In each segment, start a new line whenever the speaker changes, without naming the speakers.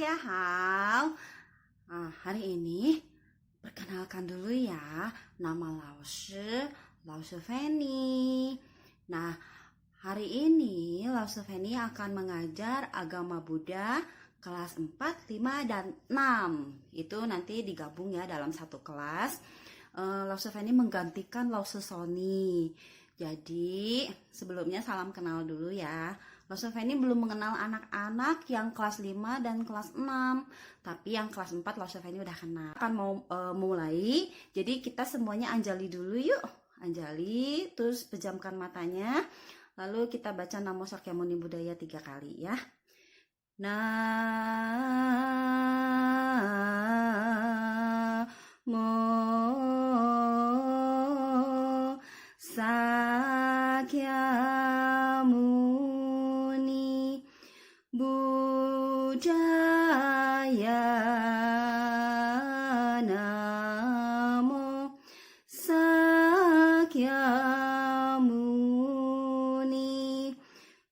ya, Hao. Hari ini perkenalkan dulu ya, nama Lause Feni. Nah, hari ini Lause Feni akan mengajar agama Buddha kelas 4, 5, dan 6. Itu nanti digabung ya dalam satu kelas. Lause Feni menggantikan Lause Sony. Jadi, sebelumnya salam kenal dulu ya. Lause Feni belum mengenal anak-anak yang kelas 5 dan kelas 6. Tapi yang kelas 4 Lause Feni udah kenal. Akan mau mulai. Jadi kita semuanya anjali dulu yuk. Anjali, terus pejamkan matanya. Lalu kita baca Namo Sakyamuni Buddhaya 3 kali ya. Namo Sakyamuni Buddhaya. Namo Sakyamuni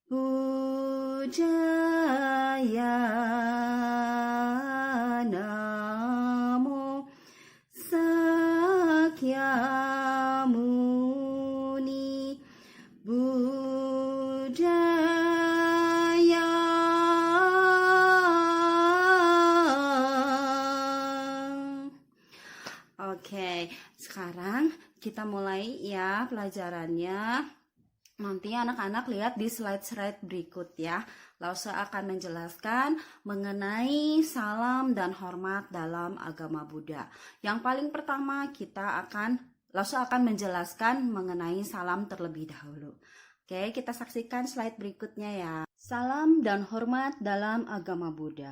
Buddhaya. Namo Sakyamuni Buddhaya. Oke, sekarang kita mulai ya pelajarannya. Nanti anak-anak lihat di slide-slide berikut ya. Lause akan menjelaskan mengenai salam dan hormat dalam agama Buddha. Yang paling pertama Lause akan menjelaskan mengenai salam terlebih dahulu. Oke, kita saksikan slide berikutnya ya. Salam dan hormat dalam agama Buddha.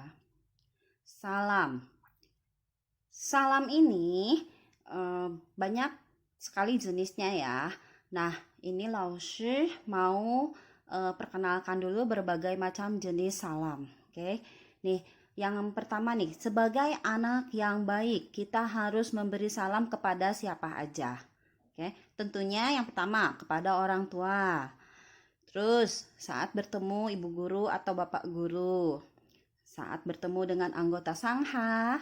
Salam. Salam ini banyak sekali jenisnya ya. Nah, ini Lause mau perkenalkan dulu berbagai macam jenis salam. Oke. Nih, yang pertama nih, sebagai anak yang baik, kita harus memberi salam kepada siapa aja. Oke. Tentunya yang pertama kepada orang tua. Terus, saat bertemu ibu guru atau bapak guru. Saat bertemu dengan anggota sangha.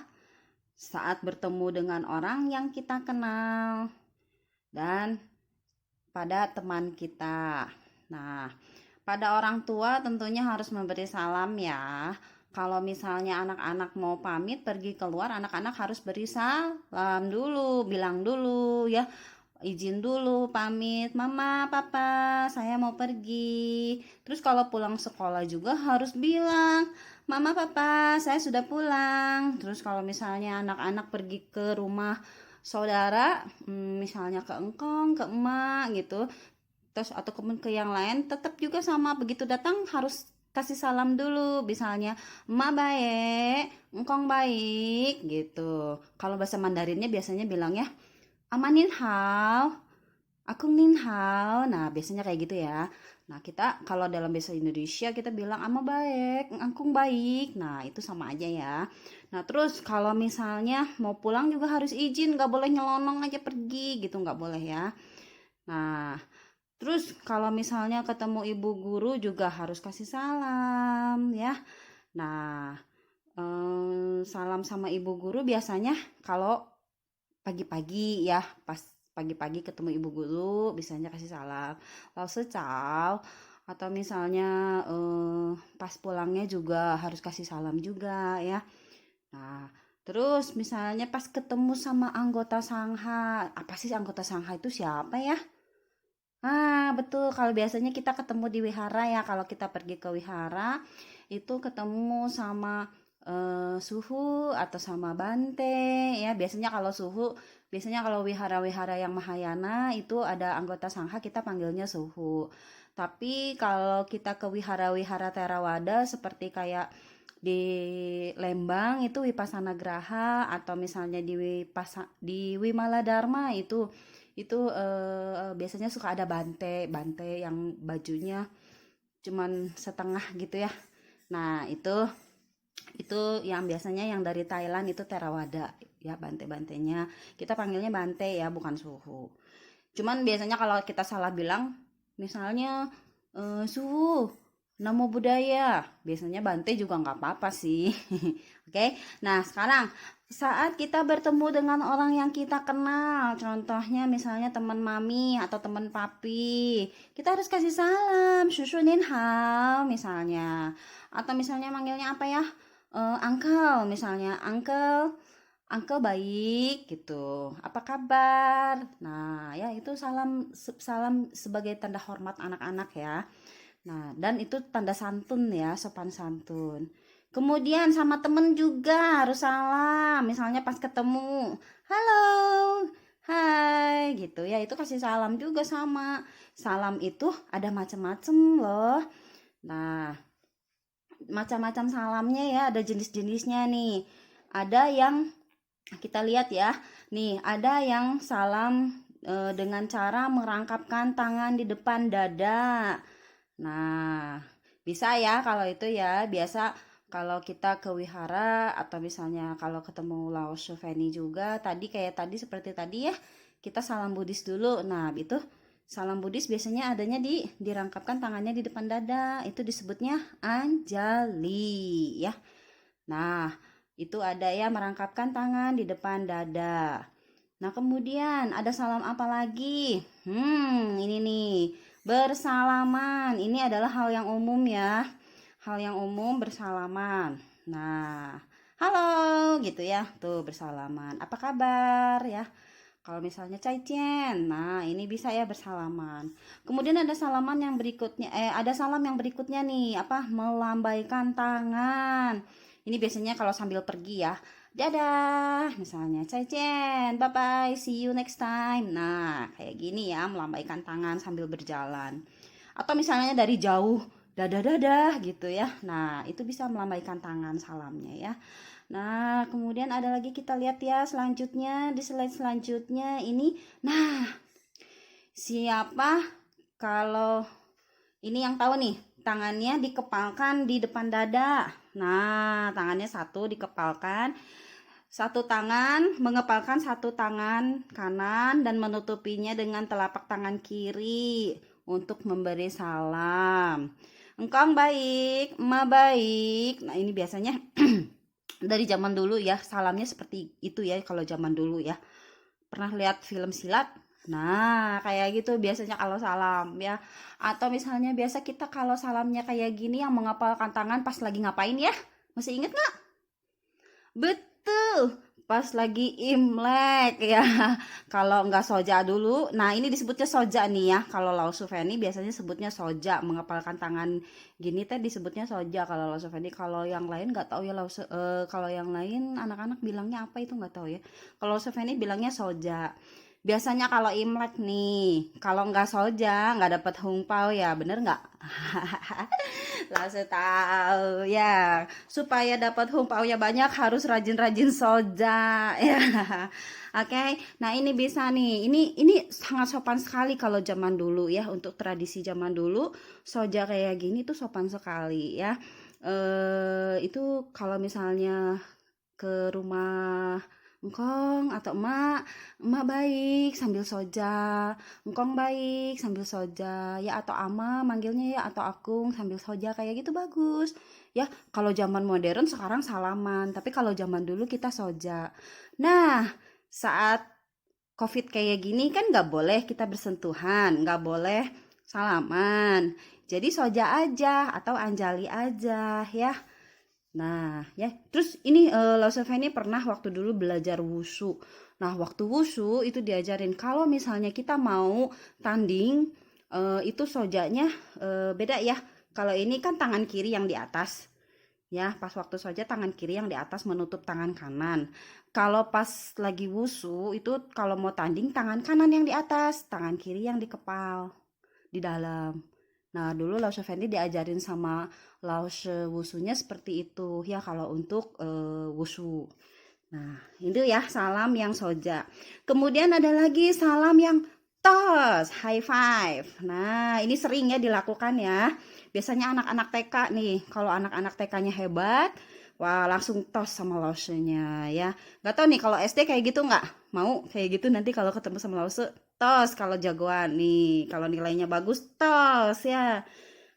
Saat bertemu dengan orang yang kita kenal. Dan pada teman kita. Nah, pada orang tua tentunya harus memberi salam ya. Kalau misalnya anak-anak mau pamit pergi keluar, anak-anak harus beri salam dulu, bilang dulu ya. Izin dulu pamit, mama, papa, saya mau pergi. Terus kalau pulang sekolah juga harus bilang, mama, papa, saya sudah pulang. Terus kalau misalnya anak-anak pergi ke rumah saudara, misalnya ke engkong, ke emak gitu, terus atau ke yang lain, tetap juga sama, begitu datang harus kasih salam dulu, misalnya emak baik, engkong baik gitu. Kalau bahasa Mandarinnya biasanya bilangnya amanin hao, akung nin hao. Nah, biasanya kayak gitu ya. Nah, kita kalau dalam bahasa Indonesia kita bilang ama baik, angkung baik. Nah, itu sama aja ya. Nah, terus kalau misalnya mau pulang juga harus izin, nggak boleh nyelonong aja pergi gitu, nggak boleh ya. Nah, terus kalau misalnya ketemu ibu guru juga harus kasih salam ya. Nah, salam sama ibu guru biasanya kalau pagi-pagi ya, pas pagi-pagi ketemu ibu guru biasanya kasih salam, Lause Cao, atau misalnya pas pulangnya juga harus kasih salam juga ya. Nah, terus misalnya pas ketemu sama anggota sangha, apa sih anggota sangha itu siapa ya? Betul, kalau biasanya kita ketemu di wihara ya, kalau kita pergi ke wihara itu ketemu sama suhu atau sama bante ya. Biasanya kalau wihara-wihara yang Mahayana itu ada anggota sangha, kita panggilnya suhu. Tapi kalau kita ke wihara-wihara Theravada seperti kayak di Lembang itu Wipasana Graha, atau misalnya di Wimala Dharma itu biasanya suka ada bante yang bajunya cuman setengah gitu ya. Nah, itu yang biasanya yang dari Thailand itu Theravada ya, bante-bantenya. Kita panggilnya bante ya, bukan suhu. Cuman biasanya kalau kita salah bilang, misalnya suhu, Namo budaya. Biasanya Bante juga nggak apa-apa sih. Oke. Nah, sekarang saat kita bertemu dengan orang yang kita kenal, contohnya misalnya teman mami atau teman papi, kita harus kasih salam, susunin hal misalnya. Atau misalnya manggilnya apa ya? Uncle misalnya, uncle, uncle baik gitu. Apa kabar? Nah, ya itu salam salam sebagai tanda hormat anak-anak ya. Nah, dan itu tanda santun ya, sopan santun. Kemudian sama temen juga harus salam. Misalnya pas ketemu, halo, hai, gitu ya. Itu kasih salam juga sama. Salam itu ada macam-macam loh. Nah, macam-macam salamnya ya, ada jenis-jenisnya nih. Ada yang kita lihat ya. Nih, ada yang salam dengan cara merangkapkan tangan di depan dada. Nah, bisa ya kalau itu ya. Biasa kalau kita ke wihara atau misalnya kalau ketemu Lao Shuveni juga tadi seperti tadi ya, kita salam Buddhis dulu. Nah, itu salam Buddhis biasanya adanya dirangkapkan tangannya di depan dada. Itu disebutnya Anjali ya. Nah, itu ada ya merangkapkan tangan di depan dada. Nah, kemudian ada salam apa lagi? Ini nih. Bersalaman. Ini adalah hal yang umum ya. Hal yang umum bersalaman. Nah, halo gitu ya. Tuh bersalaman. Apa kabar ya? Kalau misalnya Cai Cien, nah ini bisa ya bersalaman. Kemudian ada salaman yang berikutnya, ada salam yang berikutnya nih, apa? Melambaikan tangan. Ini biasanya kalau sambil pergi ya. Dadah, misalnya Cai Cien, bye bye, see you next time. Nah, kayak gini ya, melambaikan tangan sambil berjalan. Atau misalnya dari jauh, dadah dadah gitu ya. Nah, itu bisa melambaikan tangan salamnya ya. Nah, kemudian ada lagi kita lihat ya selanjutnya di slide selanjutnya ini. Nah, siapa kalau ini yang tahu nih, tangannya dikepalkan di depan dada. Nah, tangannya satu dikepalkan, satu tangan mengepalkan satu tangan kanan dan menutupinya dengan telapak tangan kiri untuk memberi salam. Engkau baik, emak baik. Nah, ini biasanya dari zaman dulu ya, salamnya seperti itu ya kalau zaman dulu ya. Pernah lihat film silat? Nah, kayak gitu biasanya kalau salam ya. Atau misalnya biasa kita kalau salamnya kayak gini yang mengepalkan tangan pas lagi ngapain ya? Masih inget nggak? Betul, pas lagi Imlek ya. Kalau nggak soja dulu, nah ini disebutnya soja nih ya. Kalau Lao Shuveni biasanya sebutnya soja, mengepalkan tangan gini teh disebutnya soja kalau Lao Shuveni. Kalau yang lain nggak tahu ya kalau yang lain anak-anak bilangnya apa itu nggak tahu ya. Kalau Shuveni bilangnya soja. Biasanya kalau Imlek nih, kalau nggak soja nggak dapat hungpao ya, bener nggak? Langsung tahu ya, supaya dapat humpaunya banyak harus rajin-rajin soja ya. Oke, nah ini bisa nih, ini sangat sopan sekali kalau zaman dulu ya, untuk tradisi zaman dulu soja kayak gini tuh sopan sekali ya. Itu kalau misalnya ke rumah engkong atau emak baik sambil soja, engkong baik sambil soja ya, atau ama manggilnya ya, atau akung sambil soja kayak gitu bagus ya. Kalau zaman modern sekarang salaman, tapi kalau zaman dulu kita soja. Nah, saat COVID kayak gini kan nggak boleh kita bersentuhan, nggak boleh salaman, jadi soja aja atau anjali aja ya. Nah, ya, terus ini Lausev ini pernah waktu dulu belajar wushu. Nah, waktu wushu itu diajarin kalau misalnya kita mau tanding, itu sojanya beda ya. Kalau ini kan tangan kiri yang di atas, ya, pas waktu soja tangan kiri yang di atas menutup tangan kanan. Kalau pas lagi wushu itu kalau mau tanding tangan kanan yang di atas, tangan kiri yang di kepal, di dalam. Nah, dulu Lao Shuveni diajarin sama Lao Wusunya seperti itu ya kalau untuk wushu. Nah, itu ya salam yang soja. Kemudian ada lagi salam yang tos, high five. Nah, ini sering ya dilakukan ya. Biasanya anak-anak TK nih, kalau anak-anak TK-nya hebat, wah langsung tos sama Lao-nya ya. Gak tau nih kalau SD kayak gitu nggak? Mau kayak gitu nanti kalau ketemu sama Lao tos kalau jagoan nih, kalau nilainya bagus tos ya.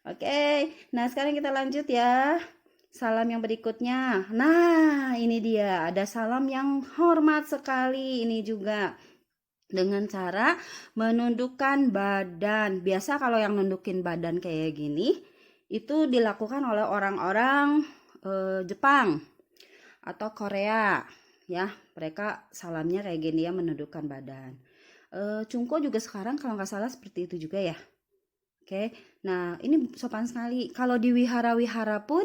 Oke, nah sekarang kita lanjut ya. Salam yang berikutnya. Nah, ini dia. Ada salam yang hormat sekali ini juga. Dengan cara menundukkan badan. Biasa kalau yang nundukin badan kayak gini, itu dilakukan oleh orang-orang Jepang atau Korea. Ya, mereka salamnya kayak gini ya, menundukkan badan. Cungko juga sekarang kalau nggak salah seperti itu juga ya. Oke, nah ini sopan sekali. Kalau di wihara-wihara pun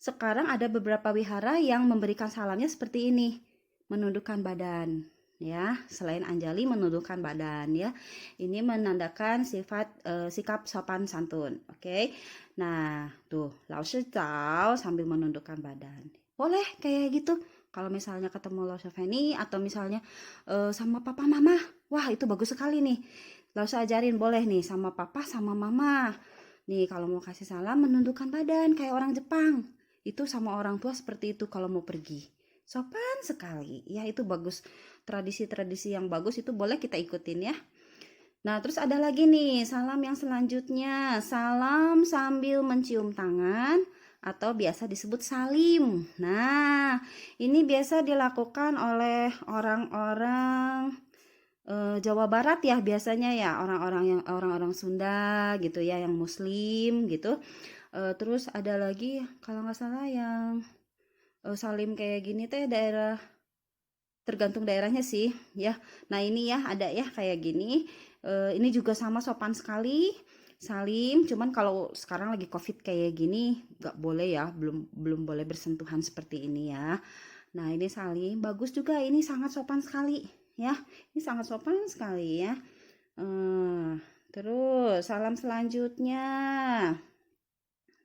sekarang ada beberapa wihara yang memberikan salamnya seperti ini, menundukkan badan. Ya, selain anjali menundukkan badan ya. Ini menandakan sikap sopan santun. Oke. Nah, tuh, lao shi zao sambil menundukkan badan. Boleh kayak gitu. Kalau misalnya ketemu Lao Feni atau misalnya sama papa mama, wah itu bagus sekali nih. Gak usah ajarin, boleh nih sama papa sama mama. Nih kalau mau kasih salam menundukkan badan kayak orang Jepang. Itu sama orang tua seperti itu kalau mau pergi. Sopan sekali. Ya itu bagus. Tradisi-tradisi yang bagus itu boleh kita ikutin ya. Nah terus ada lagi nih salam yang selanjutnya. Salam sambil mencium tangan atau biasa disebut salim. Nah ini biasa dilakukan oleh orang-orang Jawa Barat ya biasanya ya orang-orang Sunda gitu ya yang Muslim gitu. Terus ada lagi kalau nggak salah yang salim kayak gini teh daerah tergantung daerahnya sih ya. Nah ini ya ada ya kayak gini. Ini juga sama sopan sekali salim. Cuman kalau sekarang lagi COVID kayak gini nggak boleh ya, belum boleh bersentuhan seperti ini ya. Nah ini salim bagus juga, ini sangat sopan sekali ya, ini sangat sopan sekali ya. Terus salam selanjutnya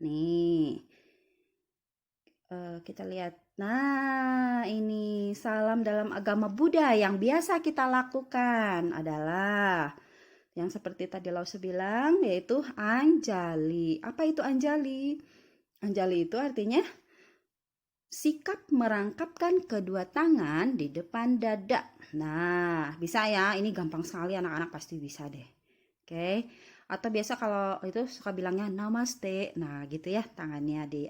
nih kita lihat. Nah ini salam dalam agama Buddha yang biasa kita lakukan adalah yang seperti tadi Lause bilang, yaitu anjali. Apa itu anjali? Anjali itu artinya sikap merangkapkan kedua tangan di depan dada. Nah, bisa ya. Ini gampang sekali, anak-anak pasti bisa deh. Oke. Atau biasa kalau itu suka bilangnya namaste. Nah, gitu ya, tangannya di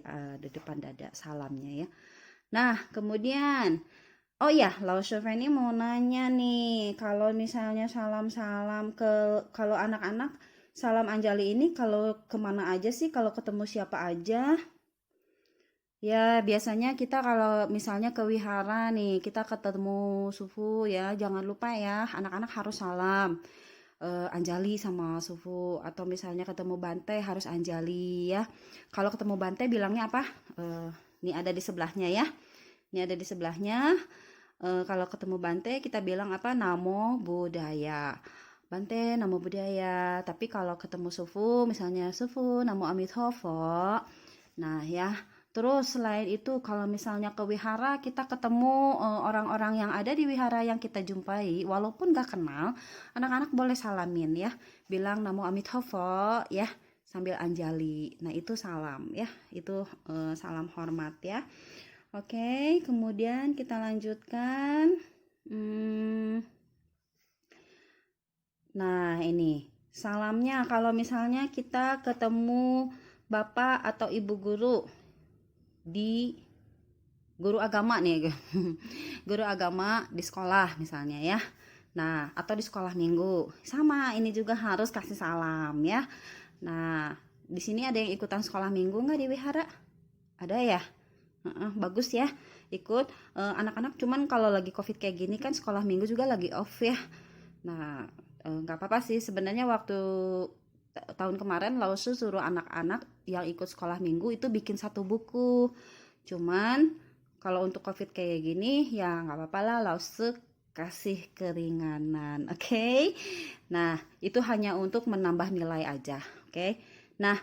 depan dada, salamnya ya. Nah, kemudian oh iya, Lao Sheveni mau nanya nih, kalau misalnya salam-salam kalau anak-anak salam anjali ini kalau kemana aja sih, kalau ketemu siapa aja? Ya, biasanya kita kalau misalnya ke wihara nih, kita ketemu sufu ya, jangan lupa ya, anak-anak harus salam anjali sama sufu. Atau misalnya ketemu bante harus anjali ya. Kalau ketemu bante bilangnya apa? Ini ada di sebelahnya ya. Ini ada di sebelahnya. Kalau ketemu bante kita bilang apa? Namo Buddhaya. Bante, namo Buddhaya. Tapi kalau ketemu sufu, misalnya sufu, namo Amitabha. Nah ya, terus selain itu kalau misalnya ke wihara kita ketemu orang-orang yang ada di wihara yang kita jumpai, walaupun gak kenal, anak-anak boleh salamin ya, bilang namo Amitabha ya, sambil anjali. Nah itu salam ya, itu salam hormat ya. Oke, kemudian kita lanjutkan. Nah ini salamnya kalau misalnya kita ketemu bapak atau ibu guru di guru agama nih guru agama di sekolah misalnya ya. Nah atau di sekolah minggu sama, ini juga harus kasih salam ya. Nah di sini ada yang ikutan sekolah minggu nggak di wihara? Ada ya. Bagus ya ikut anak-anak. Cuman kalau lagi covid kayak gini kan sekolah minggu juga lagi off ya. Nah nggak apa-apa sih sebenarnya. Waktu tahun kemarin Lausu suruh anak-anak yang ikut sekolah minggu itu bikin satu buku. Cuman kalau untuk covid kayak gini ya nggak apa-apa lah, Lausu kasih keringanan. Oke. Nah itu hanya untuk menambah nilai aja. Oke. Nah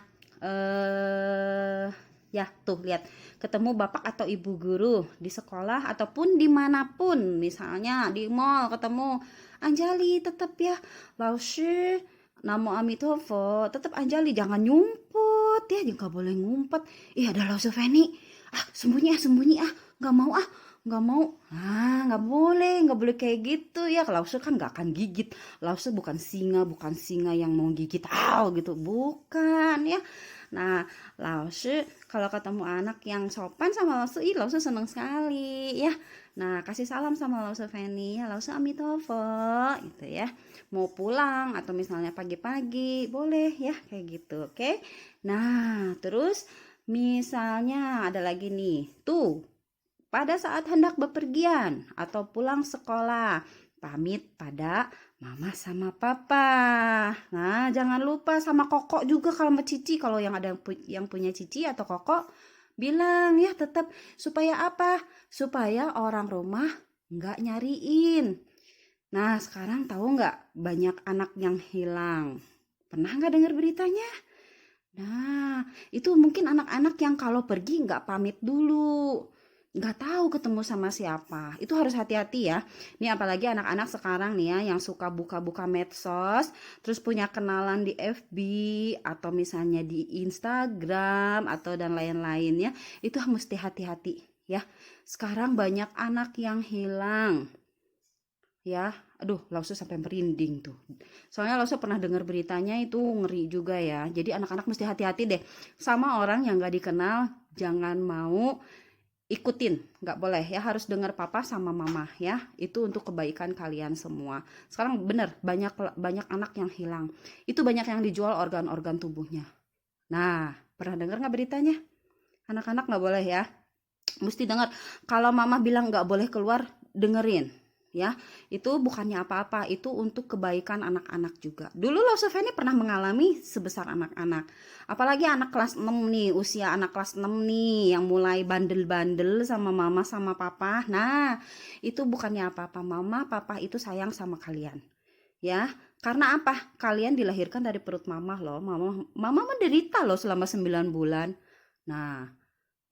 ya tuh lihat, ketemu bapak atau ibu guru di sekolah ataupun dimanapun, misalnya di mall ketemu anjali tetap ya, Laushi namo Amitabha, tetap anjali, jangan nyumput ya, nggak boleh ngumpet. Ih ada Lausu Feni, sembunyi nggak mau nggak boleh kayak gitu ya. Lausu kan nggak akan gigit, Lausu bukan singa yang mau gigit gitu, bukan ya. Nah, Laosu kalau ketemu anak yang sopan sama Laosu, ih Laosu seneng sekali ya. Nah, kasih salam sama Laosu Feni, ya Laosu Amitofo gitu ya. Mau pulang atau misalnya pagi-pagi, boleh ya kayak gitu, oke? Nah, terus misalnya ada lagi nih, tuh pada saat hendak bepergian atau pulang sekolah, pamit pada mama sama papa. Nah, jangan lupa sama kokok juga kalau sama cici. Kalau yang ada yang punya cici atau kokok, bilang ya tetap supaya apa? Supaya orang rumah nggak nyariin. Nah, sekarang tahu nggak banyak anak yang hilang? Pernah nggak dengar beritanya? Nah, itu mungkin anak-anak yang kalau pergi nggak pamit dulu. Nggak tahu ketemu sama siapa. Itu harus hati-hati ya. Ini apalagi anak-anak sekarang nih ya yang suka buka-buka medsos, terus punya kenalan di FB atau misalnya di Instagram atau dan lain-lainnya. Itu mesti hati-hati ya. Sekarang banyak anak yang hilang. Ya, aduh, Lausu sampai merinding tuh. Soalnya Lausu pernah dengar beritanya itu ngeri juga ya. Jadi anak-anak mesti hati-hati deh sama orang yang gak dikenal. Jangan mau ikutin, nggak boleh ya. Harus dengar papa sama mama ya. Itu untuk kebaikan kalian semua. Sekarang bener banyak banyak anak yang hilang. Itu banyak yang dijual organ-organ tubuhnya. Nah, pernah dengar nggak beritanya? Anak-anak nggak boleh ya. Mesti dengar. Kalau mama bilang nggak boleh keluar, dengerin ya. Itu bukannya apa-apa, itu untuk kebaikan anak-anak juga. Dulu Lausuf ini pernah mengalami sebesar anak-anak, apalagi anak kelas 6 nih, usia anak kelas 6 nih yang mulai bandel-bandel sama mama sama papa. Nah, itu bukannya apa-apa. Mama papa itu sayang sama kalian ya. Karena apa? Kalian dilahirkan dari perut mama loh. Mama menderita loh selama 9 bulan. Nah,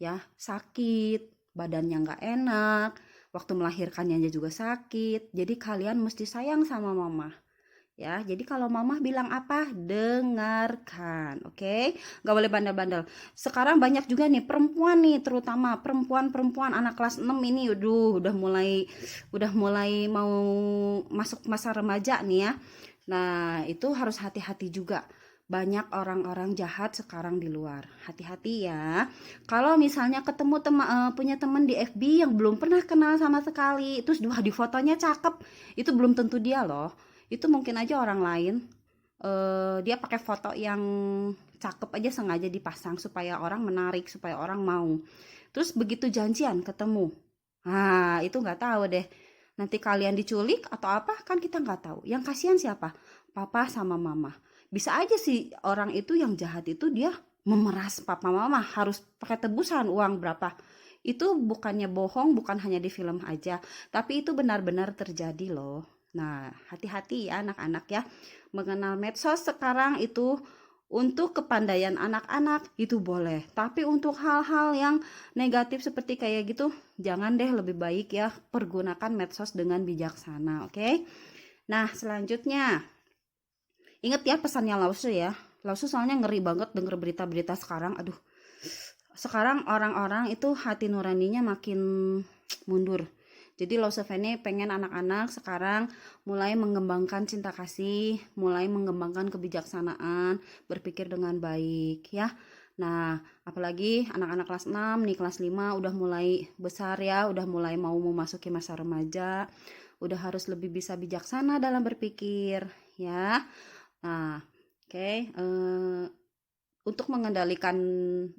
ya sakit, badannya nggak enak, waktu melahirkannya juga sakit. Jadi kalian mesti sayang sama mama ya. Jadi kalau mama bilang apa, dengarkan, oke? Nggak boleh bandel-bandel. Sekarang banyak juga nih perempuan nih, terutama perempuan anak kelas 6 ini udah mulai mau masuk masa remaja nih ya. Nah, itu harus hati-hati juga. Banyak orang-orang jahat sekarang di luar. Hati-hati ya. Kalau misalnya ketemu punya teman di FB yang belum pernah kenal sama sekali, terus di fotonya cakep, itu belum tentu dia loh. Itu mungkin aja orang lain. Dia pakai foto yang cakep aja sengaja dipasang supaya orang menarik, supaya orang mau. Terus begitu janjian ketemu, nah itu nggak tahu deh. Nanti kalian diculik atau apa kan kita nggak tahu. Yang kasihan siapa? Papa sama mama. Bisa aja sih orang itu yang jahat itu dia memeras papa mama, harus pakai tebusan uang berapa. Itu bukannya bohong, bukan hanya di film aja, tapi itu benar-benar terjadi loh. Nah, hati-hati ya anak-anak ya. Mengenal medsos sekarang itu untuk kepandaian anak-anak itu boleh, tapi untuk hal-hal yang negatif seperti kayak gitu jangan deh, lebih baik ya pergunakan medsos dengan bijaksana, oke? Nah, selanjutnya ingat ya pesannya Lausu ya. Lausu soalnya ngeri banget denger berita-berita sekarang. Aduh, sekarang orang-orang itu hati nuraninya makin mundur. Jadi Lausu ini pengen anak-anak sekarang mulai mengembangkan cinta kasih, mulai mengembangkan kebijaksanaan, berpikir dengan baik ya. Nah, apalagi anak-anak kelas 6 nih, kelas 5 udah mulai besar ya, udah mulai mau memasuki masa remaja, udah harus lebih bisa bijaksana dalam berpikir ya. Nah, oke, untuk mengendalikan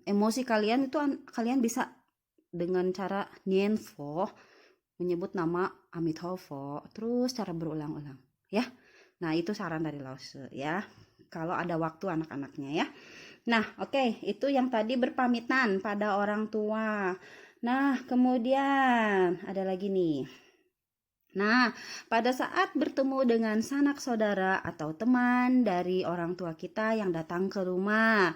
emosi kalian itu kalian bisa dengan cara nienfo, menyebut nama Amitofo, terus cara berulang-ulang ya. Nah, itu saran dari Lause ya. Kalau ada waktu anak-anaknya ya. Nah, oke, itu yang tadi berpamitan pada orang tua. Nah, kemudian ada lagi nih. Nah, pada saat bertemu dengan sanak saudara atau teman dari orang tua kita yang datang ke rumah.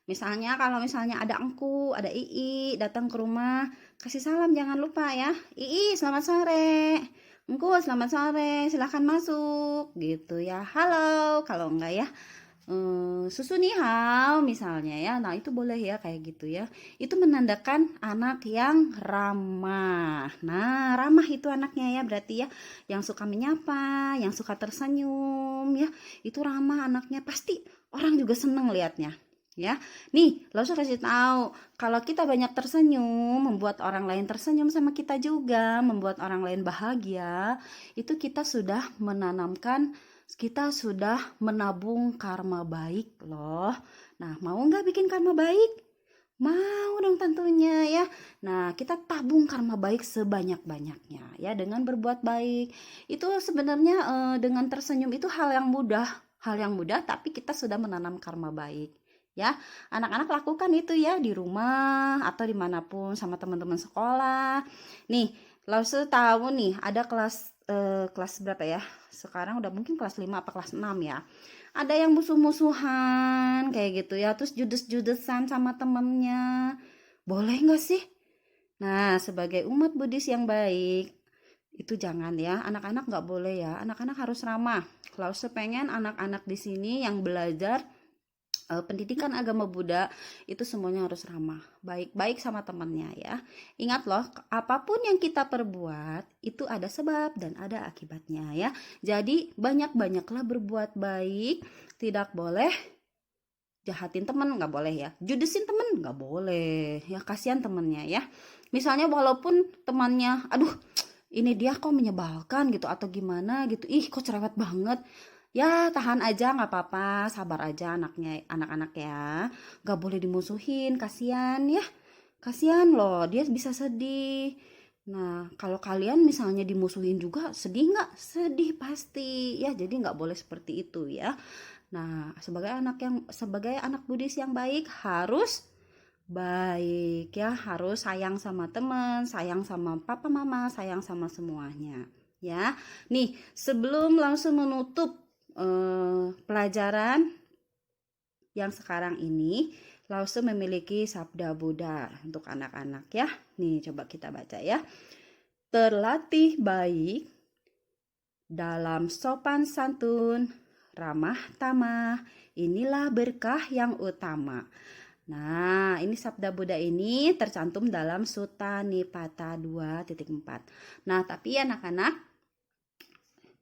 Misalnya kalau misalnya ada engku, ada Ii datang ke rumah, kasih salam jangan lupa ya. Ii, selamat sore. Engku, selamat sore. Silahkan masuk gitu ya. Halo, kalau enggak ya. Susu nih hao misalnya ya. Nah, itu boleh ya kayak gitu ya. Itu menandakan anak yang ramah. Nah, ramah itu anaknya ya berarti ya, yang suka menyapa, yang suka tersenyum ya. Itu ramah anaknya, pasti orang juga seneng liatnya. Ya. Nih, Lausu kasih tahu, kalau kita banyak tersenyum, membuat orang lain tersenyum sama kita juga, membuat orang lain bahagia, itu kita sudah menabung karma baik loh. Nah, mau nggak bikin karma baik? Mau dong tentunya ya. Nah, kita tabung karma baik sebanyak-banyaknya ya dengan berbuat baik. Itu sebenarnya dengan tersenyum itu hal yang mudah tapi kita sudah menanam karma baik. Ya, anak-anak lakukan itu ya di rumah atau dimanapun sama teman-teman sekolah. Nih, Lausu tahu nih ada kelas berapa ya? Sekarang udah mungkin kelas 5 apa kelas 6 ya. Ada yang musuh-musuhan kayak gitu ya, terus judes-judesan sama temennya. Boleh nggak sih? Nah, sebagai umat Buddhis yang baik, itu jangan ya, anak-anak nggak boleh ya, anak-anak harus ramah. Kalau pengen anak-anak di sini yang belajar pendidikan agama Buddha itu semuanya harus ramah, baik-baik sama temannya ya. Ingat loh, apapun yang kita perbuat itu ada sebab dan ada akibatnya ya. Jadi banyak-banyaklah berbuat baik, tidak boleh jahatin teman, nggak boleh ya. Judesin teman nggak boleh ya, kasihan temannya ya. Misalnya walaupun temannya, aduh ini dia kok menyebalkan gitu atau gimana gitu, ih kok cerewet banget. Ya tahan aja nggak apa-apa, sabar aja anak-anak ya. Nggak boleh dimusuhin, kasihan ya. Kasihan loh, dia bisa sedih. Nah, kalau kalian misalnya dimusuhin juga, sedih nggak? Sedih pasti ya. Jadi nggak boleh seperti itu ya. Nah, sebagai anak Buddhis yang baik harus baik ya, harus sayang sama teman, sayang sama papa mama, sayang sama semuanya ya. Nih, sebelum langsung menutup pelajaran yang sekarang ini, Lause memiliki sabda Buddha untuk anak-anak ya. Nih, coba kita baca ya. Terlatih baik dalam sopan santun, ramah tamah, inilah berkah yang utama. Nah, ini sabda Buddha ini tercantum dalam Sutta Nipata 2.4. Nah, tapi anak-anak,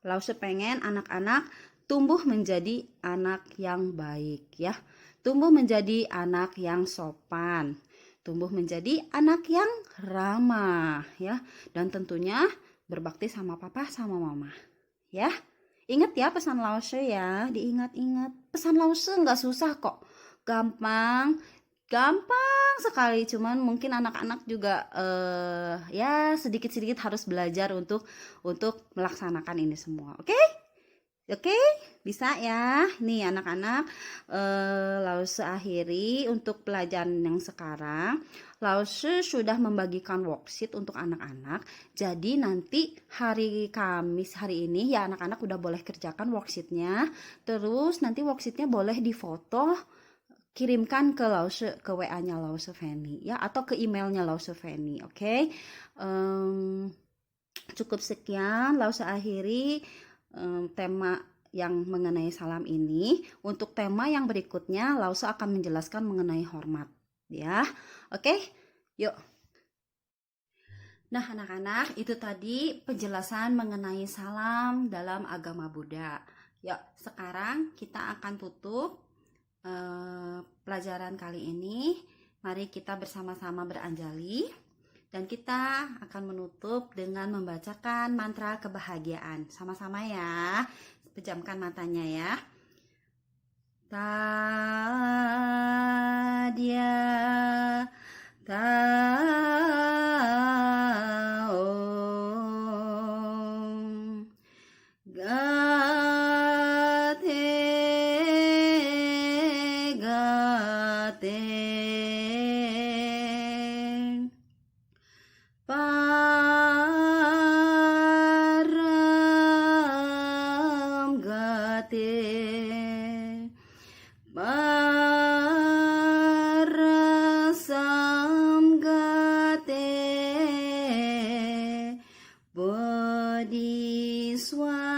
Lause pengen anak-anak tumbuh menjadi anak yang baik ya. Tumbuh menjadi anak yang sopan. Tumbuh menjadi anak yang ramah ya. Dan tentunya berbakti sama papa sama mama ya. Ingat ya pesan Lause ya, diingat-ingat. Pesan Lause nggak susah kok. Gampang sekali. Cuman mungkin anak-anak juga ya sedikit-sedikit harus belajar untuk melaksanakan ini semua. Oke? Oke, bisa ya. Nih anak-anak, Lause akhiri untuk pelajaran yang sekarang. Lause sudah membagikan worksheet untuk anak-anak. Jadi nanti hari Kamis hari ini ya anak-anak udah boleh kerjakan worksheetnya. Terus nanti worksheetnya boleh difoto, kirimkan ke Lause, ke WA-nya Lause Feni ya, atau ke emailnya Lause Feni. Oke? Cukup sekian Lause akhiri tema yang mengenai salam ini. Untuk tema yang berikutnya Lause akan menjelaskan mengenai hormat ya. Oke? Yuk. Nah, anak-anak, itu tadi penjelasan mengenai salam dalam agama Buddha. Yuk, sekarang kita akan tutup pelajaran kali ini. Mari kita bersama-sama beranjali. Dan kita akan menutup dengan membacakan mantra kebahagiaan. Sama-sama ya. Pejamkan matanya ya. Tadya Taom Gate Gate Param Gate Parasam Gate Bodhi Swaha.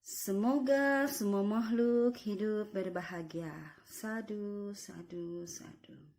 Semoga semua makhluk hidup berbahagia. Sadhu, sadhu, sadhu.